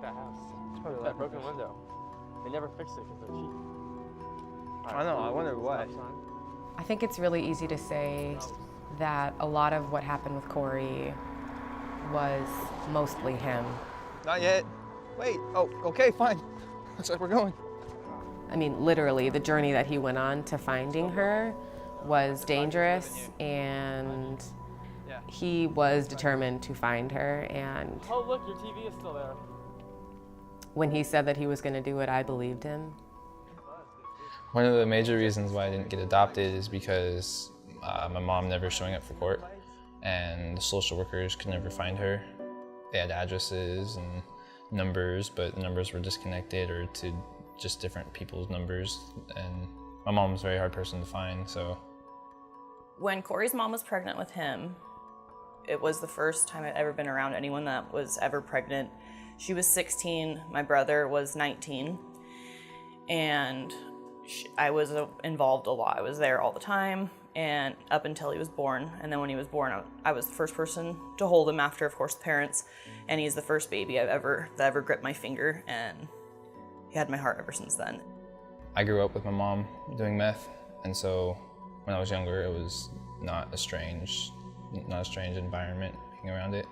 that house. It's probably That broken window. They never fix it because they're cheap. I know, I wonder why. I think it's really easy to say that a lot of what happened with Cory was mostly him. Not yet. Wait, oh, okay, fine. Looks like we're going. I mean, literally, the journey that he went on to finding her was dangerous, and he was determined to find her, and Oh, look, your TV is still there. when he said that he was going to do it, I believed him. One of the major reasons why I didn't get adopted is because my mom never showing up for court, and the social workers could never find her. They had addresses and numbers, but the numbers were disconnected or to just different people's numbers, and my mom was a very hard person to find, so. When Cory's mom was pregnant with him, it was the first time I'd ever been around anyone that was ever pregnant. She was 16, my brother was 19, and I was involved a lot. I was there all the time, and up until he was born. And then when he was born, I was the first person to hold him after, of course, the parents. And he's the first baby that ever gripped my finger, and he had my heart ever since then. I grew up with my mom doing meth, and so when I was younger, it was not a strange environment being around it.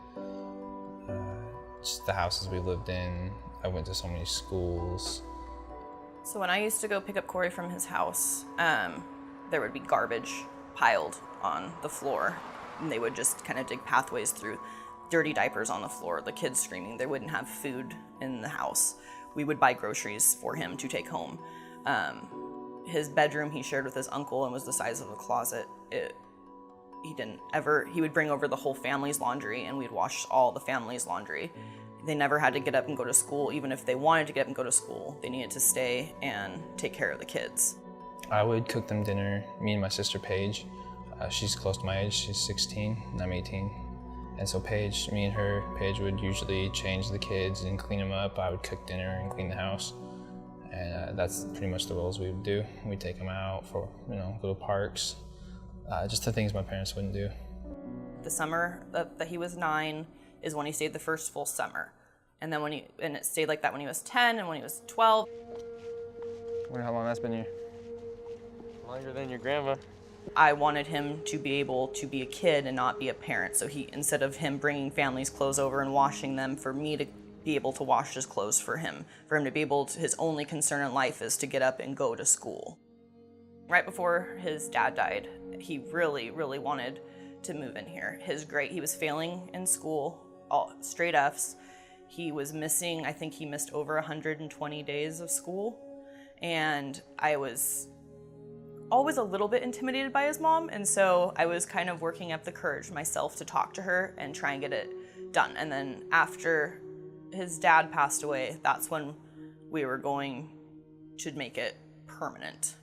Just the houses we lived in, I went to so many schools. So when I used to go pick up Cory from his house, there would be garbage piled on the floor, and they would just kind of dig pathways through dirty diapers on the floor, the kids screaming. They wouldn't have food in the house. We would buy groceries for him to take home. His bedroom he shared with his uncle and was the size of a closet. He would bring over the whole family's laundry, and we'd wash all the family's laundry. They never had to get up and go to school. Even if they wanted to get up and go to school, they needed to stay and take care of the kids. I would cook them dinner, me and my sister Paige. She's close to my age, she's 16 and I'm 18. And so Paige would usually change the kids and clean them up. I would cook dinner and clean the house. And that's pretty much the roles we would do. We'd take them out for, go to parks. Just the things my parents wouldn't do. The summer that he was 9 is when he stayed the first full summer. And then it stayed like that when he was 10 and when he was 12. I wonder how long that's been here. Longer than your grandma. I wanted him to be able to be a kid and not be a parent. So instead of him bringing family's clothes over and washing them, for me to be able to wash his clothes for him to be able to, his only concern in life is to get up and go to school. Right before his dad died, he really, really wanted to move in here. He was failing in school, all straight Fs. He was missing, I think he missed over 120 days of school. And I was always a little bit intimidated by his mom, and so I was kind of working up the courage myself to talk to her and try and get it done. And then after his dad passed away, that's when we were going to make it permanent.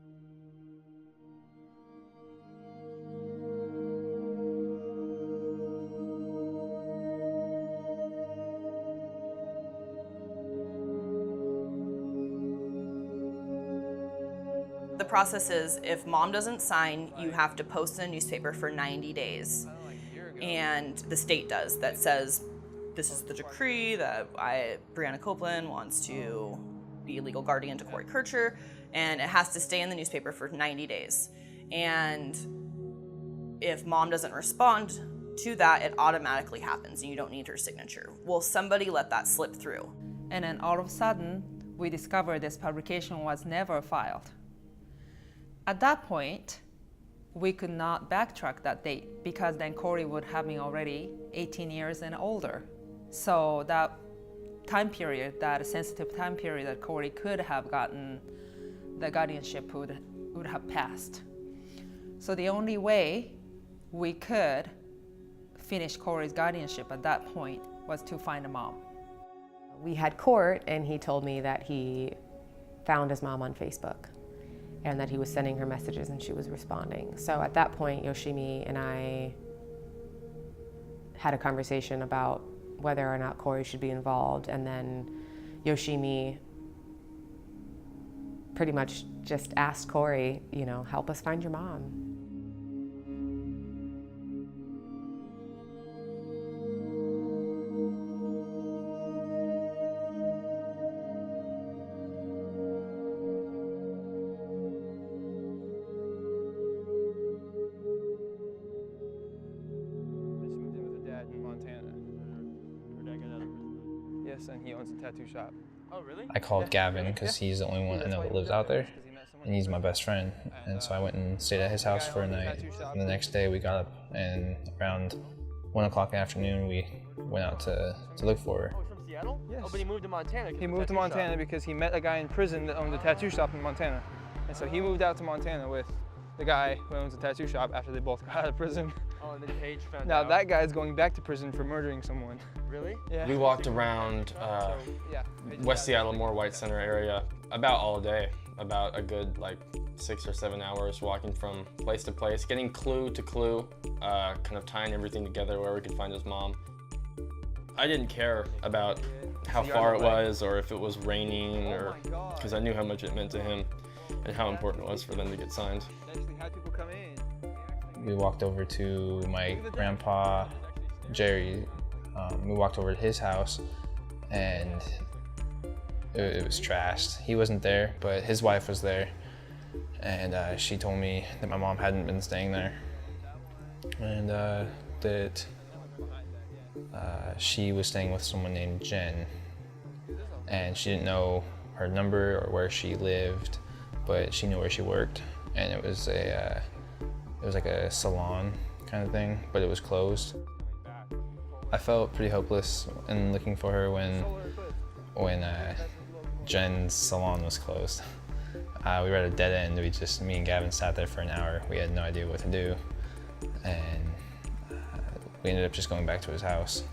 The process is, if mom doesn't sign, you have to post in a newspaper for 90 days. And the state does, that says, this is the decree that Brianna Copeland wants to be a legal guardian to Cory Kercher, and it has to stay in the newspaper for 90 days. And if mom doesn't respond to that, it automatically happens, and you don't need her signature. Well, somebody let that slip through. And then all of a sudden, we discovered this publication was never filed. At that point, we could not backtrack that date because then Cory would have been already 18 years and older. So that time period, that sensitive time period that Cory could have gotten the guardianship would have passed. So the only way we could finish Cory's guardianship at that point was to find a mom. We had court, and he told me that he found his mom on Facebook and that he was sending her messages and she was responding. So at that point, Yoshimi and I had a conversation about whether or not Cory should be involved, and then Yoshimi pretty much just asked Cory, help us find your mom. Vegas, and he owns a tattoo shop. Oh, really? I called Gavin because he's the only one I know that lives out there, and he's my best friend. And so I went and stayed at his house for a night. And the next day we got up, and around 1 o'clock in the afternoon we went out to look for her. Oh, he's from Seattle? Yes. Oh, but he moved to Montana. 'cause He of the moved to tattoo Montana shop. because he met a guy in prison that owned a tattoo shop in Montana. And so he moved out to Montana with the guy who owns a tattoo shop after they both got out of prison. Oh, and then Paige found Now out. that guy's going back to prison for murdering someone. Really? Yeah. We walked around So, yeah. West Seattle, more White Center area about all day, about a good 6 or 7 hours walking from place to place, getting clue to clue, kind of tying everything together where we could find his mom. I didn't care about how far it was or if it was raining or because I knew how much it meant to him and how important it was for them to get signed. Actually had people come in. We walked over to my grandpa, Jerry. We walked over to his house, and it was trashed. He wasn't there, but his wife was there, and she told me that my mom hadn't been staying there, and that she was staying with someone named Jen, and she didn't know her number or where she lived, but she knew where she worked, and it was like a salon kind of thing, but it was closed. I felt pretty hopeless in looking for her when Jen's salon was closed. We were at a dead end. Me and Gavin sat there for an hour. We had no idea what to do, and we ended up just going back to his house.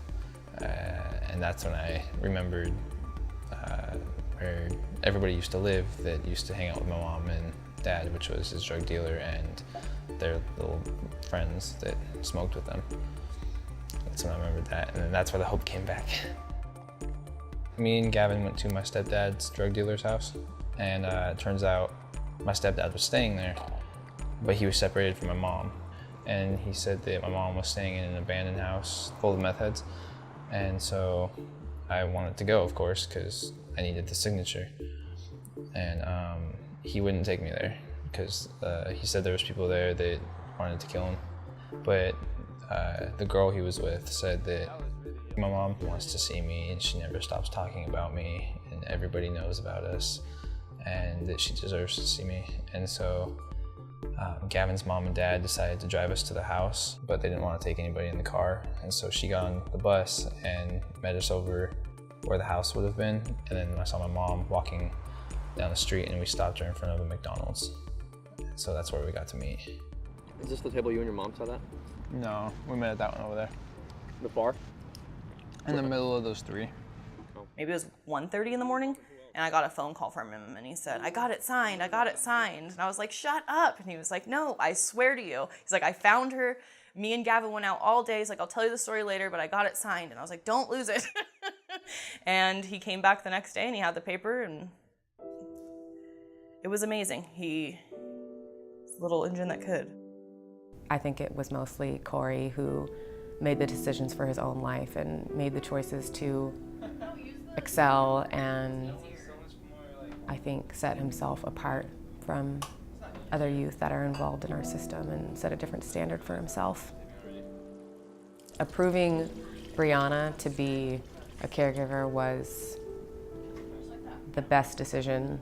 And that's when I remembered where everybody used to live that used to hang out with my mom and dad, which was his drug dealer and their little friends that smoked with them. That's when I remembered that, and then that's where the hope came back. Me and Gavin went to my stepdad's drug dealer's house, and it turns out my stepdad was staying there, but he was separated from my mom. And he said that my mom was staying in an abandoned house full of meth heads, and so I wanted to go, of course, because I needed the signature. And he wouldn't take me there because he said there was people there that wanted to kill him. But the girl he was with said that my mom wants to see me and she never stops talking about me and everybody knows about us and that she deserves to see me. And so Gavin's mom and dad decided to drive us to the house, but they didn't want to take anybody in the car. And so she got on the bus and met us over where the house would have been. And then I saw my mom walking down the street and we stopped her in front of a McDonald's. So that's where we got to meet. Is this the table you and your mom sat at? No, we met at that one over there. The bar? In the middle of those three. Maybe it was 1:30 in the morning, and I got a phone call from him, and he said, I got it signed. And I was like, shut up. And he was like, no, I swear to you. He's like, I found her. Me and Gavin went out all day. He's like, I'll tell you the story later, but I got it signed. And I was like, don't lose it. And he came back the next day, and he had the paper, and it was amazing. He's a little engine that could. I think it was mostly Cory who made the decisions for his own life and made the choices to excel and I think set himself apart from other youth that are involved in our system and set a different standard for himself. Approving Brianna to be a caregiver was the best decision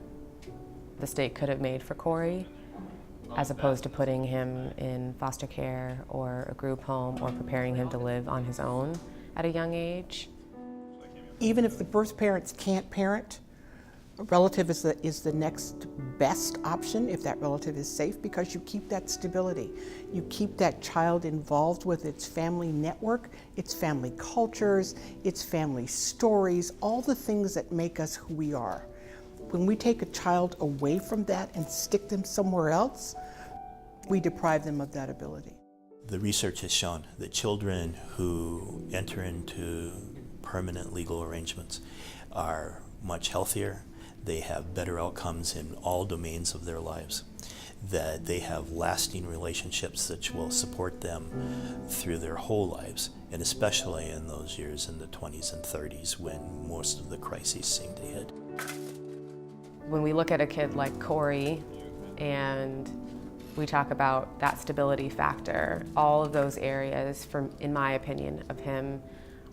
the state could have made for Cory, as opposed to putting him in foster care or a group home or preparing him to live on his own at a young age. Even if the birth parents can't parent, a relative is the next best option if that relative is safe, because you keep that stability. You keep that child involved with its family network, its family cultures, its family stories, all the things that make us who we are. When we take a child away from that and stick them somewhere else, we deprive them of that ability. The research has shown that children who enter into permanent legal arrangements are much healthier, they have better outcomes in all domains of their lives, that they have lasting relationships that will support them through their whole lives, and especially in those years in the 20s and 30s when most of the crises seem to hit. When we look at a kid like Cory and we talk about that stability factor, all of those areas, in my opinion, of him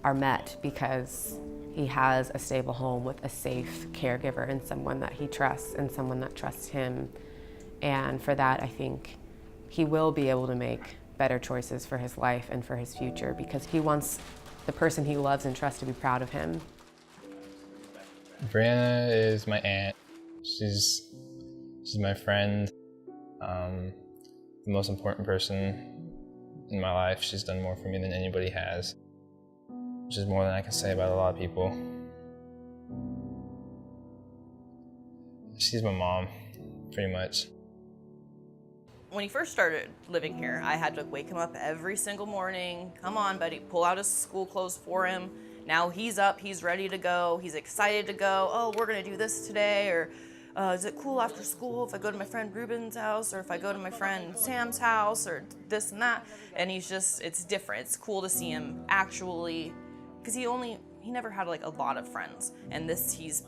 are met because he has a stable home with a safe caregiver and someone that he trusts and someone that trusts him. And for that, I think he will be able to make better choices for his life and for his future, because he wants the person he loves and trusts to be proud of him. Brianna is my aunt. She's my friend, the most important person in my life. She's done more for me than anybody has, which is more than I can say about a lot of people. She's my mom, pretty much. When he first started living here, I had to wake him up every single morning. Come on, buddy, pull out his school clothes for him. Now he's up, he's ready to go, he's excited to go. Oh, we're gonna do this today, or is it cool after school if I go to my friend Ruben's house, or if I go to my friend Sam's house, or this and that. And he's just, it's different. It's cool to see him actually, because he never had like a lot of friends. And he's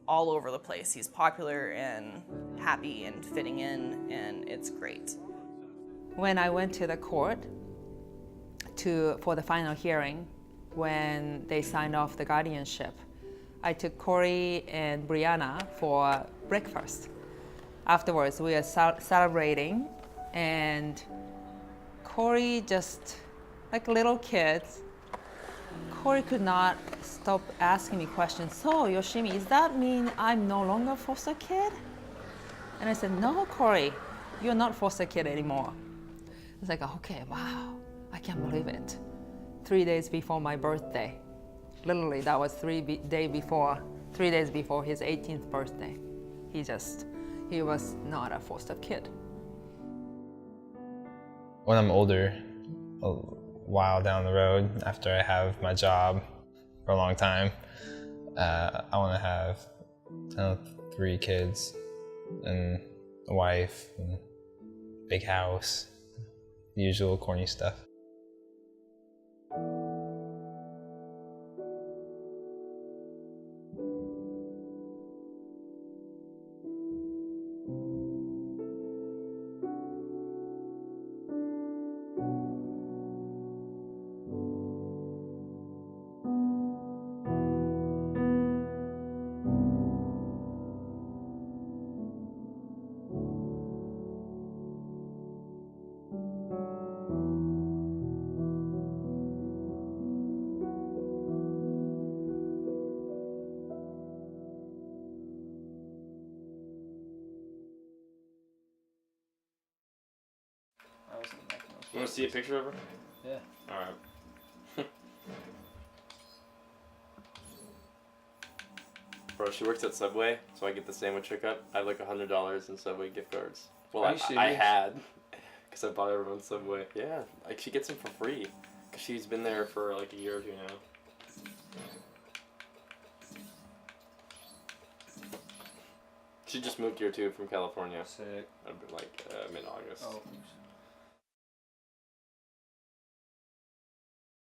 all over the place. He's popular and happy and fitting in, and it's great. When I went to the court for the final hearing, when they signed off the guardianship, I took Cory and Brianna for breakfast. Afterwards, we were celebrating, and Cory, just like little kids, Cory could not stop asking me questions. So, Yoshimi, does that mean I'm no longer foster kid? And I said, no, Cory, you're not foster kid anymore. It's like, okay, wow, I can't believe it. 3 days before my birthday. Literally, that was 3 days before his 18th birthday. He was not a foster kid. When I'm older, a while down the road, after I have my job for a long time, I want to have 3 kids and a wife and big house, the usual corny stuff. You want to see a picture of her? Yeah. All right. Bro, she works at Subway, so I get the sandwich hookup. I have like $100 in Subway gift cards. Well, I had, because I bought everyone Subway. Yeah, like she gets them for free, because she's been there for like a year or 2 now. She just moved here too from California. Sick. Like mid-August. Oh.